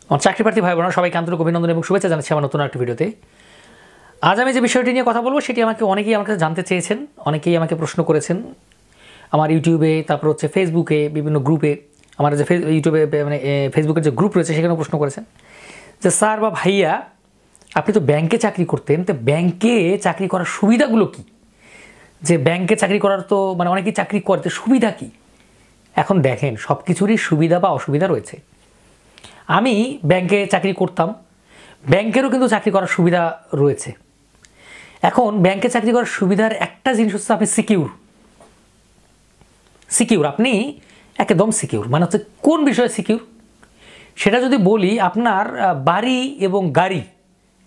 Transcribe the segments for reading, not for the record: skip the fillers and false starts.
আমার চাকরি প্রার্থী ভাই বোনেরা সবাইকে আন্তরিক অভিনন্দন এবং শুভেচ্ছা জানাচ্ছি আমার নতুন একটা ভিডিওতে। আজ আমি যে বিষয়টি নিয়ে কথা বলবো সেটি অনেকেই আমার কাছে জানতে চেয়েছেন, অনেকেই আমাকে প্রশ্ন করেছেন আমার ইউটিউবে, তারপর হচ্ছে ফেসবুকে, বিভিন্ন গ্রুপে, আমার যে ইউটিউবে মানে ফেসবুকের যে গ্রুপ রয়েছে সেখানেও প্রশ্ন করেছেন যে স্যার বা ভাইয়া আপনি তো ব্যাংকে চাকরি করতেন, তো ব্যাংকে চাকরি করার সুবিধাগুলো কী? যে ব্যাংকে চাকরি করার তো মানে অনেকেই চাকরি করতে সুবিধা কী? এখন দেখেন সব কিছুরই সুবিধা বা অসুবিধা রয়েছে। আমি ব্যাংকে চাকরি করতাম, ব্যাংকেরও কিন্তু চাকরি করার সুবিধা রয়েছে। এখন ব্যাংকে চাকরি করার সুবিধার একটা জিনিস হচ্ছে আপনি সিকিউর, আপনি একদম সিকিউর। মানে হচ্ছে কোন বিষয়ে সিকিউর সেটা যদি বলি, আপনার বাড়ি এবং গাড়ি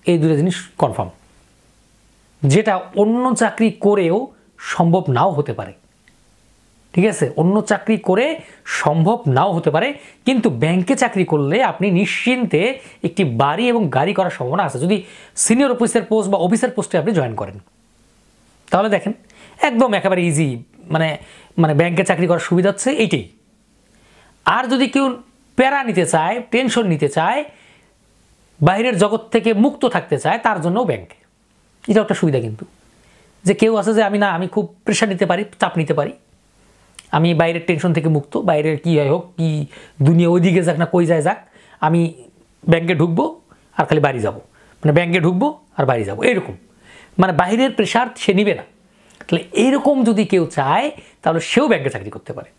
এই দুটো জিনিস কনফার্ম, যেটা অন্য চাকরি করেও সম্ভব নাও হতে পারে। ঠিক আছে, অন্য চাকরি করে সম্ভব নাও হতে পারে, কিন্তু ব্যাংকে চাকরি করলে আপনি নিশ্চিন্তে একটি বাড়ি এবং গাড়ি করার সম্ভাবনা আছে যদি সিনিয়র অফিসার পোস্ট বা অফিসার পোস্টে আপনি জয়েন করেন। তাহলে দেখেন একদম একেবারে ইজি, মানে ব্যাংকে চাকরি করার সুবিধা হচ্ছে এইটাই। আর যদি কেউ প্যারা নিতে চায়, টেনশন নিতে চায়, বাইরের জগৎ থেকে মুক্ত থাকতে চায়, তার জন্যও ব্যাংক, এটাও একটা সুবিধা। কিন্তু যে কেউ আছে যে আমি খুব প্রেশার নিতে পারি, চাপ নিতে পারি, আমি বাইরের টেনশন থেকে মুক্ত, বাইরের কী হয় হোক, কি দুনিয়া ওইদিকে যাক না কই যায় যাক, আমি ব্যাংকে ঢুকবো আর খালি বাড়ি যাব, মানে ব্যাংকে ঢুকবো আর বাড়ি যাব, এরকম মানে বাইরের প্রেশার সে নিবে না। তাহলে এইরকম যদি কেউ চায় তাহলে সেও ব্যাংকে চাকরি করতে পারে।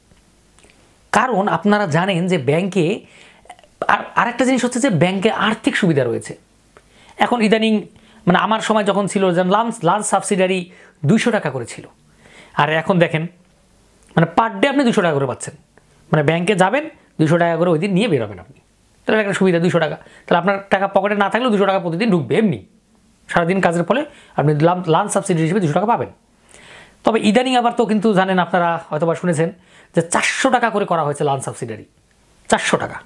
কারণ আপনারা জানেন যে ব্যাংকে আরেকটা জিনিস হচ্ছে যে ব্যাংকে আর্থিক সুবিধা রয়েছে। এখন ইদানিং মানে আমার সময় যখন ছিল যে লাঞ্চ সাবসিডারি 200 টাকা করে ছিল, আর এখন দেখেন মানে পার ডে আপনি 200 টাকা করে পাচ্ছেন। মানে ব্যাংকে যাবেন 200 টাকা করে ওই দিন নিয়ে বেরোবেন আপনি, তাহলে একটা সুবিধা। 200 টাকা, তাহলে আপনার টাকা পকেটে না থাকলেও 200 টাকা প্রতিদিন ঢুকবে এমনি, সারাদিন কাজের ফলে আপনি লাঞ্চ সাবসিডি হিসেবে 200 টাকা পাবেন। তবে ইদানিং আবার তো কিন্তু জানেন, আপনারা হয়তো বা শুনেছেন যে 400 টাকা করে করা হয়েছে লাঞ্চ সাবসিডারি। 400 টাকা,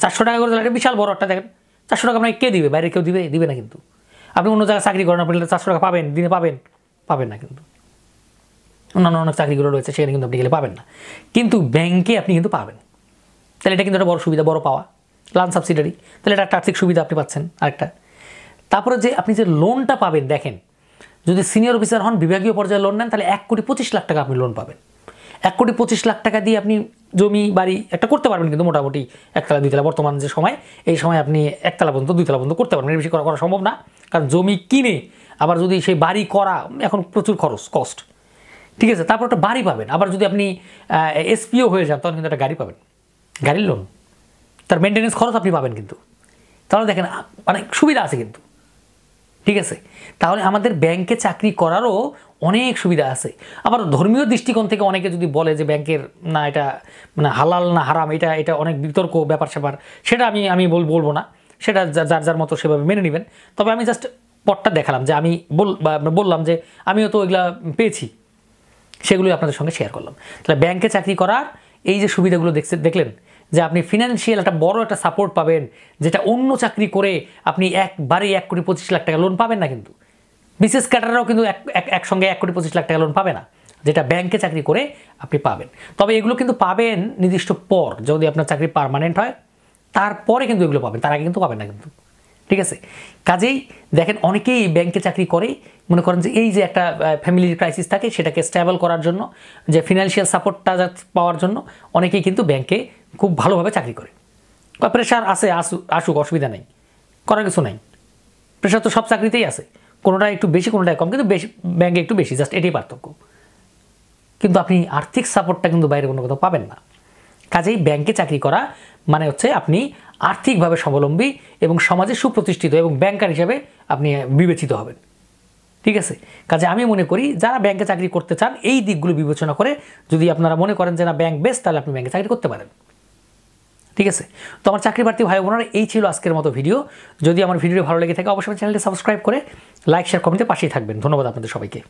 400 টাকা করে একটা বিশাল বড় একটা দেখেন। 400 টাকা আপনাকে কে দিবে? বাইরে কেউ দিবে না। কিন্তু আপনি অন্য জায়গায় চাকরি করেন, আপনি 400 টাকা পাবেন দিনে, পাবেন না। কিন্তু অন্যান্য অনেক চাকরিগুলো রয়েছে সেখানে কিন্তু আপনি গেলে পাবেন না, কিন্তু ব্যাংকে আপনি কিন্তু পাবেন। তাহলে এটা কিন্তু একটা বড় সুবিধা, বড় পাওয়া, লাঞ্চ সাবসিডারি। তাহলে এটা একটা আর্থিক সুবিধা আপনি পাচ্ছেন আরেকটা। তারপরে যে আপনি যে লোনটা পাবেন, দেখেন যদি সিনিয়র অফিসার হন, বিভাগীয় পর্যায়ে লোন নেন, তাহলে 1,25,00,000 টাকা আপনি লোন পাবেন। 1,25,00,000 টাকা দিয়ে আপনি জমি বাড়ি একটা করতে পারবেন, কিন্তু মোটামুটি একতলা দুইতলা, বর্তমান যে সময়, এই সময় আপনি একতলা পর্যন্ত দুইতলা পর্যন্ত করতে পারবেন। এর বেশি করা সম্ভব না, কারণ জমি কিনে আবার যদি সেই বাড়ি করা এখন প্রচুর কস্ট। ঠিক আছে, তারপর একটা বাড়ি পাবেন। আবার যদি আপনি এসপিও হয়ে যান তখন কিন্তু একটা গাড়ি পাবেন, গাড়ির লোন, তার মেনটেন্যান্স খরচ আপনি পাবেন। কিন্তু তাহলে দেখেন অনেক সুবিধা আছে কিন্তু। ঠিক আছে, তাহলে আমাদের ব্যাংকে চাকরি করারও অনেক সুবিধা আছে। আবার ধর্মীয় দৃষ্টিকোণ থেকে অনেকে যদি বলে যে ব্যাংকের না এটা মানে হালাল না হারাম, এটা অনেক বিতর্ক ব্যাপার স্যাপার, সেটা আমি বলবো না, সেটা যার মতো সেভাবে মেনে নেবেন। তবে আমি জাস্ট পথটা দেখালাম, যে আমি বললাম যে আমিও তো এগুলা পেয়েছি, সেগুলোই আপনাদের সঙ্গে শেয়ার করলাম। তাহলে ব্যাংকে চাকরি করার এই যে সুবিধাগুলো দেখলেন, যে আপনি ফিনান্সিয়াল একটা বড় একটা সাপোর্ট পাবেন, যেটা অন্য চাকরি করে আপনি একবারে 1,25,00,000 টাকা লোন পাবেন না। কিন্তু বিশেষ ক্যাডাররাও কিন্তু একসঙ্গে 1,25,00,000 টাকা লোন পাবে না, যেটা ব্যাংকে চাকরি করে আপনি পাবেন। তবে এগুলো কিন্তু পাবেন নির্দিষ্ট পর, যদি আপনার চাকরি পার্মানেন্ট হয় তারপরে কিন্তু এগুলো পাবেন, তার আগে কিন্তু পাবেন না কিন্তু। ঠিক আছে, কাজেই দেখেন অনেকেই ব্যাংকে চাকরি করে মনে করেন যে এই যে একটা ফ্যামিলির ক্রাইসিস থাকে সেটাকে স্টেবল করার জন্য, যে ফিনান্সিয়াল সাপোর্টটা পাওয়ার জন্য অনেকেই কিন্তু ব্যাংকে খুব ভালোভাবে চাকরি করে। বা প্রেশার আসুক, অসুবিধা নেই, করার কিছু নেই। প্রেশার তো সব চাকরিতেই আছে, কোনোটা একটু বেশি কোনোটাই কম, কিন্তু ব্যাংকে একটু বেশি, জাস্ট এটাই পার্থক্য। কিন্তু আপনি আর্থিক সাপোর্টটা কিন্তু বাইরে কোনো কোথাও পাবেন না। কাজেই ব্যাংকে চাকরি করা মানে হচ্ছে আপনি আর্থিকভাবে স্বাবলম্বী এবং সমাজে সুপ্রতিষ্ঠিত এবং ব্যাংকার হিসেবে আপনি বিবেচিত হবেন। ঠিক আছে, কাজে আমি মনে করি যারা ব্যাংকে চাকরি করতে চান এই দিকগুলো বিবেচনা করে যদি আপনারা মনে করেন যে না ব্যাংক বেস্ট, তাহলে আপনি ব্যাংকে চাকরি করতে পারেন। ঠিক আছে, তো আমার চাকরি প্রার্থী ভাই বোনেরা এই ছিল আজকের মতো ভিডিও। যদি আমার ভিডিও ভালো লেগে থাকে অবশ্যই চ্যানেলটি সাবস্ক্রাইব করে লাইক শেয়ার কমেন্টে পাশেই থাকবেন। ধন্যবাদ আপনাদের সবাইকে।